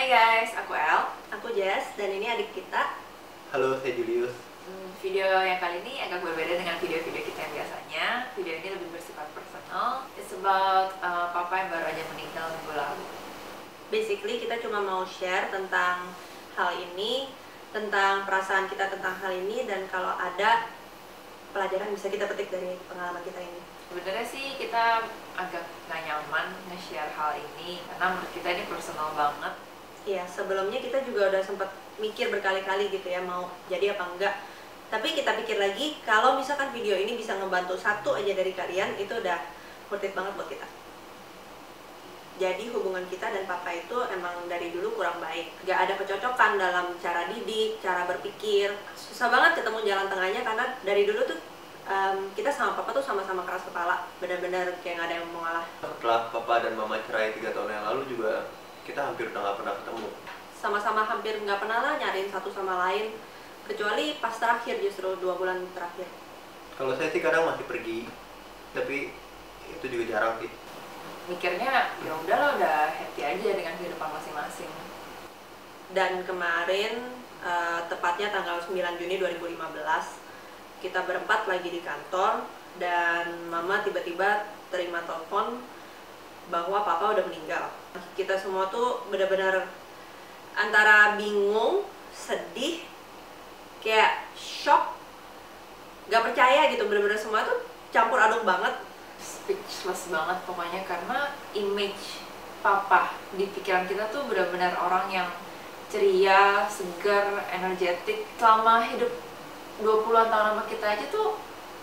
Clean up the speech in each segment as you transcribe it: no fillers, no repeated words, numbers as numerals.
guys, aku El. Aku Jess, dan ini adik kita. Halo, saya Julius. Video yang kali ini agak berbeda dengan video-video kita yang biasanya. Video ini lebih bersifat personal. It's about papa yang baru aja meninggal minggu lalu. Basically kita cuma mau share tentang hal ini, tentang perasaan kita tentang hal ini, dan kalau ada pelajaran bisa kita petik dari pengalaman kita ini. Sebenarnya sih kita agak gak nyaman nge-share hal ini karena menurut kita ini personal banget. Iya, sebelumnya kita juga udah sempat mikir berkali-kali gitu ya, mau jadi apa enggak. Tapi kita pikir lagi, kalau misalkan video ini bisa ngebantu satu aja dari kalian, itu udah worth it banget buat kita. Jadi hubungan kita dan papa itu emang dari dulu kurang baik. Gak ada kecocokan dalam cara didik, cara berpikir. Susah banget ketemu jalan tengahnya karena dari dulu tuh kita sama papa tuh sama-sama keras kepala. Benar-benar kayak gak ada yang mau ngalah. Setelah papa dan mama cerai 3 tahun yang lalu juga kita hampir udah gak pernah ketemu. Sama-sama hampir nggak pernah lah nyariin satu sama lain, kecuali pas terakhir, justru 2 bulan terakhir. Kalau saya sih kadang masih pergi, tapi itu juga jarang sih. Mikirnya ya udahlah, udah happy aja dengan kehidupan masing-masing. Dan kemarin, tepatnya tanggal 9 Juni 2015, kita berempat lagi di kantor, dan mama tiba-tiba terima telepon bahwa papa udah meninggal. Kita semua tuh benar-benar antara bingung, sedih, kayak shock, gak percaya gitu. Bener-bener semua tuh campur aduk banget. Speechless banget pokoknya, karena image papa di pikiran kita tuh benar-benar orang yang ceria, segar, energetik. Selama hidup 20-an tahun sama kita aja tuh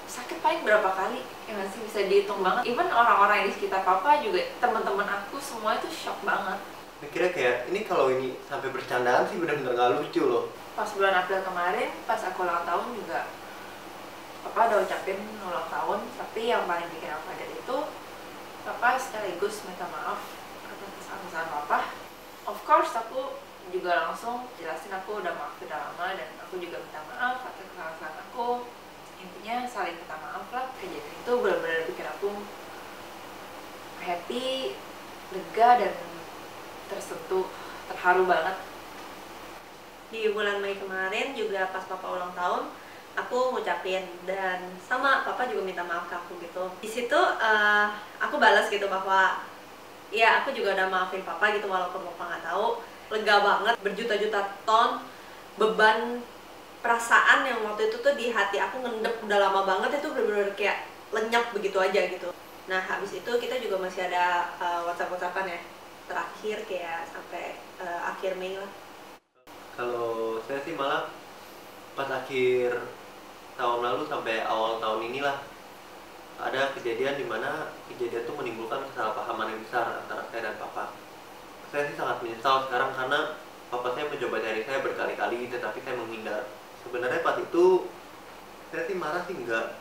sakit paling berapa kali, ya nggak sih, bisa dihitung banget. Even orang-orang yang di sekitar papa juga, teman-teman aku semua itu shock banget. Mikirnya kayak, ini kalau ini sampai bercandaan sih bener-bener gak lucu loh. Pas bulan April kemarin, pas aku ulang tahun juga, papa udah ucapin ulang tahun, tapi yang paling bikin aku kaget itu, papa sekaligus minta maaf atas kesalahan papa. Of course, aku juga langsung jelasin aku udah maafin udah lama, dan aku juga minta maaf atas kesalahan aku. Intinya saling minta maaf lah. Kejadian itu benar-benar bikin aku happy, lega, dan tersentuh, terharu banget. Di bulan Mei kemarin juga pas papa ulang tahun, aku ngucapin, dan sama papa juga minta maaf ke aku gitu. Di situ aku balas gitu bahwa ya aku juga udah maafin papa gitu, walaupun papa nggak tahu. Lega banget, berjuta-juta ton beban perasaan yang waktu itu tuh di hati aku ngendep udah lama banget, itu bener-bener kayak lenyap begitu aja gitu. Nah habis itu kita juga masih ada WhatsApp-WhatsAppan ya, terakhir kayak sampai akhir Mei lah. Kalau saya sih malah pas akhir tahun lalu sampai awal tahun inilah ada kejadian dimana kejadian itu menimbulkan kesalahpahaman yang besar antara saya dan papa. Saya sih sangat menyesal sekarang karena papa saya mencoba cari saya berkali-kali, tetapi saya menghindar. Sebenarnya pas itu saya sih marah sih enggak,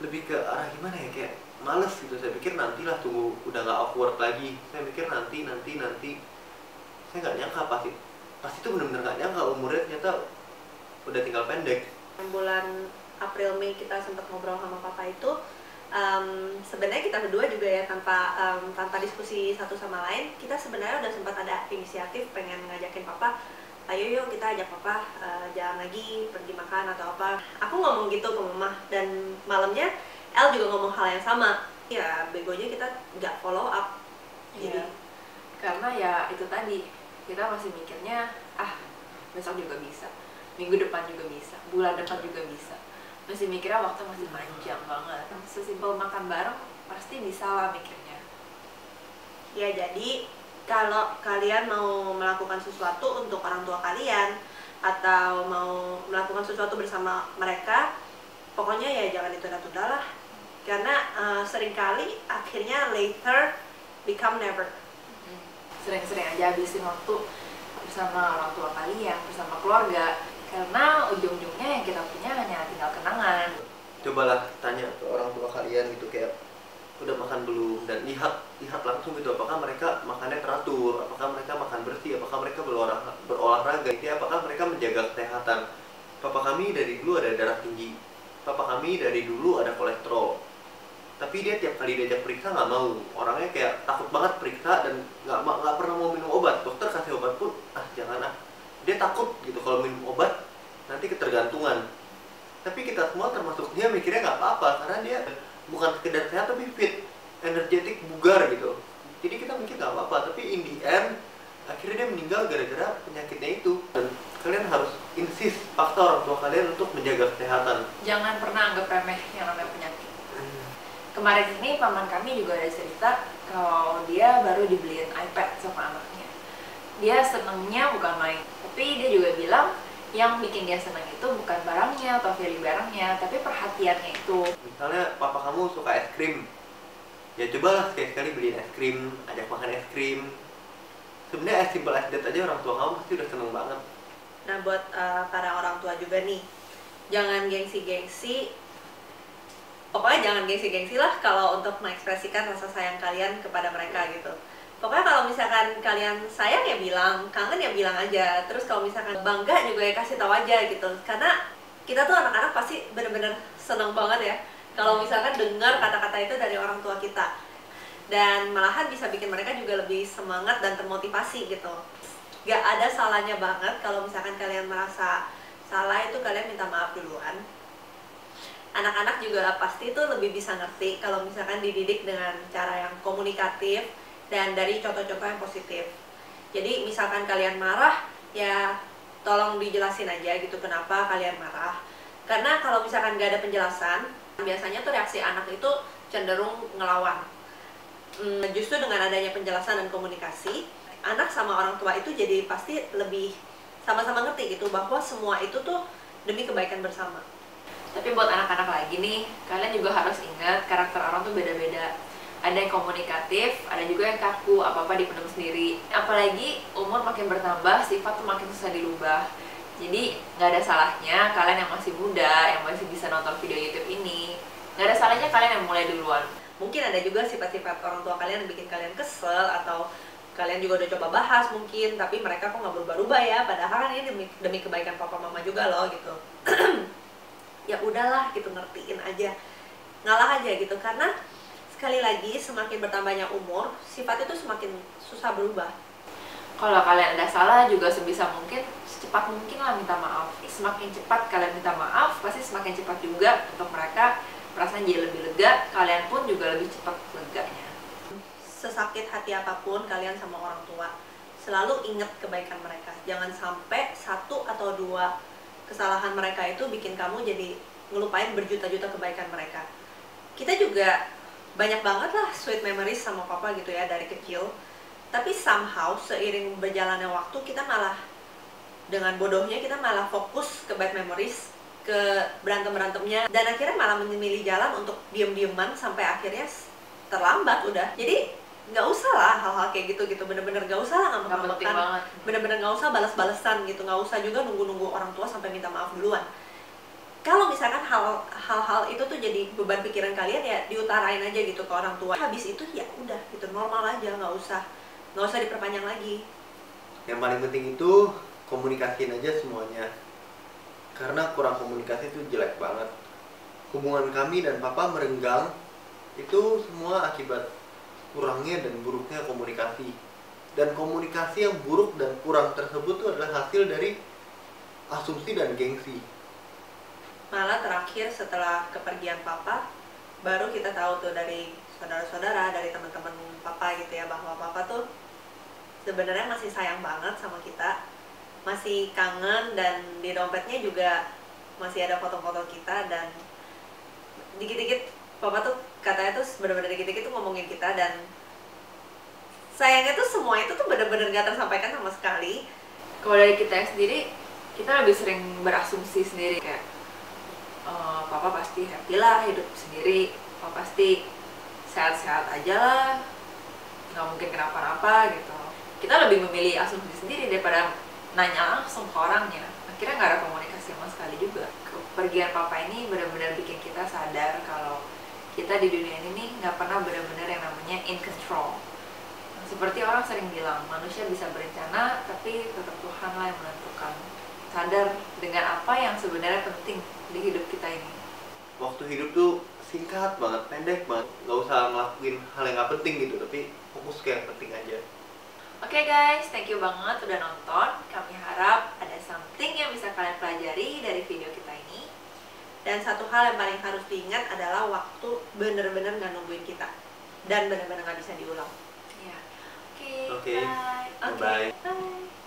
lebih ke arah gimana ya, kayak males gitu. Saya pikir nantilah, tunggu, udah gak awkward lagi. Saya pikir nanti. Saya nggak nyangka pas itu benar-benar nggak nyangka umurnya ternyata udah tinggal pendek. Bulan April Mei kita sempat ngobrol sama papa itu, sebenarnya kita berdua juga ya tanpa diskusi satu sama lain, kita sebenarnya udah sempat ada inisiatif pengen ngajakin papa, ayo yuk kita ajak papa jalan lagi, pergi makan atau apa. Aku ngomong gitu ke mama, dan malamnya El juga ngomong hal yang sama. Ya begonya kita nggak follow up. Jadi Karena ya itu tadi, kita masih mikirnya besok juga bisa, minggu depan juga bisa, bulan depan juga bisa. Masih mikirnya waktu masih panjang banget. Sesimpel makan bareng pasti bisa lah mikirnya. ya, jadi kalau kalian mau melakukan sesuatu untuk orang tua kalian atau mau melakukan sesuatu bersama mereka, pokoknya ya jangan ditunda-tunda lah, karena seringkali akhirnya later become never. Sering-sering aja habisin waktu bersama orang tua kalian, bersama keluarga, karena ujung-ujungnya yang kita punya hanya tinggal kenangan. Cobalah tanya ke orang tua kalian gitu, kayak udah makan belum, dan lihat langsung gitu, apakah mereka makannya teratur, apakah mereka makan bersih, apakah mereka berolahraga, apakah mereka menjaga kesehatan. Papa kami dari dulu ada darah tinggi, papa kami dari dulu ada kolesterol, tapi dia tiap kali diajak periksa nggak mau. Orangnya kayak takut banget periksa dan nggak pernah mau minum obat. Dokter kasih obat pun dia takut gitu kalau minum obat nanti ketergantungan. Tapi kita semua termasuk dia mikirnya nggak apa-apa karena dia bukan sekedar sehat tapi fit, energetik, bugar gitu. Jadi kita mikir nggak apa-apa, tapi in the end akhirnya dia meninggal gara-gara penyakitnya itu. Dan kalian harus insist, paksa orang tua kalian untuk menjaga kesehatan. Jangan pernah anggap remeh yang namanya penyakit. Kemarin ini paman kami juga ada cerita kalau dia baru dibeliin iPad sama anaknya. Dia senengnya bukan main, tapi dia juga bilang yang bikin dia senang itu bukan barangnya atau value barangnya, tapi perhatiannya itu. Misalnya papa kamu suka es krim, ya cobalah sekali-sekali beliin es krim, ajak makan es krim. Sebenarnya as simple as that aja orang tua kamu pasti udah seneng banget. Nah, buat para orang tua juga nih, jangan gengsi-gengsi. Pokoknya jangan gengsi-gengsi lah kalau untuk mengekspresikan rasa sayang kalian kepada mereka gitu. Pokoknya kalau misalkan kalian sayang ya bilang, kangen ya bilang aja. Terus kalau misalkan bangga juga ya kasih tahu aja gitu. Karena kita tuh anak-anak pasti bener-bener seneng banget ya kalau misalkan dengar kata-kata itu dari orang tua kita. Dan malahan bisa bikin mereka juga lebih semangat dan termotivasi gitu. Gak ada salahnya banget kalau misalkan kalian merasa salah itu kalian minta maaf duluan. Anak-anak juga pasti itu lebih bisa ngerti kalau misalkan dididik dengan cara yang komunikatif dan dari contoh-contoh yang positif. Jadi misalkan kalian marah, ya tolong dijelasin aja gitu kenapa kalian marah. Karena kalau misalkan gak ada penjelasan, biasanya tuh reaksi anak itu cenderung ngelawan. Justru dengan adanya penjelasan dan komunikasi, anak sama orang tua itu jadi pasti lebih sama-sama ngerti gitu bahwa semua itu tuh demi kebaikan bersama. Tapi buat anak-anak lagi nih, kalian juga harus ingat karakter orang tuh beda-beda. Ada yang komunikatif, ada juga yang kaku, apa-apa dipendam sendiri. Apalagi umur makin bertambah, sifat tuh makin susah dirubah. Jadi nggak ada salahnya kalian yang masih muda, yang masih bisa nonton video YouTube ini, nggak ada salahnya kalian yang mulai duluan. Mungkin ada juga sifat-sifat orang tua kalian yang bikin kalian kesel, atau kalian juga udah coba bahas mungkin, tapi mereka kok nggak berubah-ubah ya, padahal kan ini demi kebaikan papa mama juga loh gitu. Ya udahlah gitu, ngertiin aja, ngalah aja gitu. Karena sekali lagi semakin bertambahnya umur, sifat itu semakin susah berubah. Kalau kalian ada salah juga sebisa mungkin, secepat mungkin lah minta maaf. Semakin cepat kalian minta maaf, pasti semakin cepat juga untuk mereka perasaan jadi lebih lega, kalian pun juga lebih cepat leganya. Sesakit hati apapun kalian sama orang tua, selalu ingat kebaikan mereka. Jangan sampai satu atau dua kesalahan mereka itu bikin kamu jadi ngelupain berjuta-juta kebaikan mereka. Kita juga banyak banget lah sweet memories sama papa gitu ya dari kecil. Tapi somehow seiring berjalannya waktu kita malah dengan bodohnya kita malah fokus ke bad memories, ke berantem-berantemnya, dan akhirnya malah memilih jalan untuk diem-dieman sampai akhirnya terlambat udah. Jadi nggak usah lah hal-hal kayak gitu, bener-bener nggak usah lah ngambek-ngambekan, bener-bener nggak usah balas-balesan gitu, nggak usah juga nunggu-nunggu orang tua sampai minta maaf duluan. Kalau misalkan hal-hal itu tuh jadi beban pikiran kalian, ya diutarain aja gitu ke orang tua. Habis itu ya udah gitu, normal aja, nggak usah diperpanjang lagi. Yang paling penting itu komunikasiin aja semuanya, karena kurang komunikasi itu jelek banget. Hubungan kami dan papa merenggang itu semua akibat kurangnya dan buruknya komunikasi. Dan komunikasi yang buruk dan kurang tersebut itu adalah hasil dari asumsi dan gengsi. Malah terakhir setelah kepergian papa, baru kita tahu tuh dari saudara-saudara, dari teman-teman papa gitu ya, bahwa papa tuh sebenarnya masih sayang banget sama kita, masih kangen, dan di dompetnya juga masih ada foto-foto kita. Dan dikit-dikit papa tuh katanya tuh bener-bener dikit-dikit tuh ngomongin kita, dan sayangnya tuh semua itu tuh bener-bener gak tersampaikan sama sekali. Kalau dari kita sendiri, kita lebih sering berasumsi sendiri kayak papa pasti happy lah hidup sendiri, papa pasti sehat-sehat aja lah, nggak mungkin kenapa-napa gitu. Kita lebih memilih asumsi sendiri daripada nanya langsung ke orangnya. Akhirnya nggak ada komunikasi sama sekali juga. Kepergian papa ini benar-benar bikin kita sadar kalau kita di dunia ini nih nggak pernah benar-benar yang namanya in control. Seperti orang sering bilang, manusia bisa berencana, tapi tetap Tuhan lah yang menentukan. Sadar dengan apa yang sebenarnya penting di hidup kita ini. Waktu hidup tuh singkat banget, pendek banget. Nggak usah ngelakuin hal yang nggak penting gitu, tapi fokus ke yang penting aja. Oke guys, thank you banget udah nonton. Kami harap ada Dan satu hal yang paling harus diingat adalah waktu bener-bener nggak nungguin kita dan bener-bener nggak bisa diulang. Iya. Oke. Bye. Oke, Bye. bye.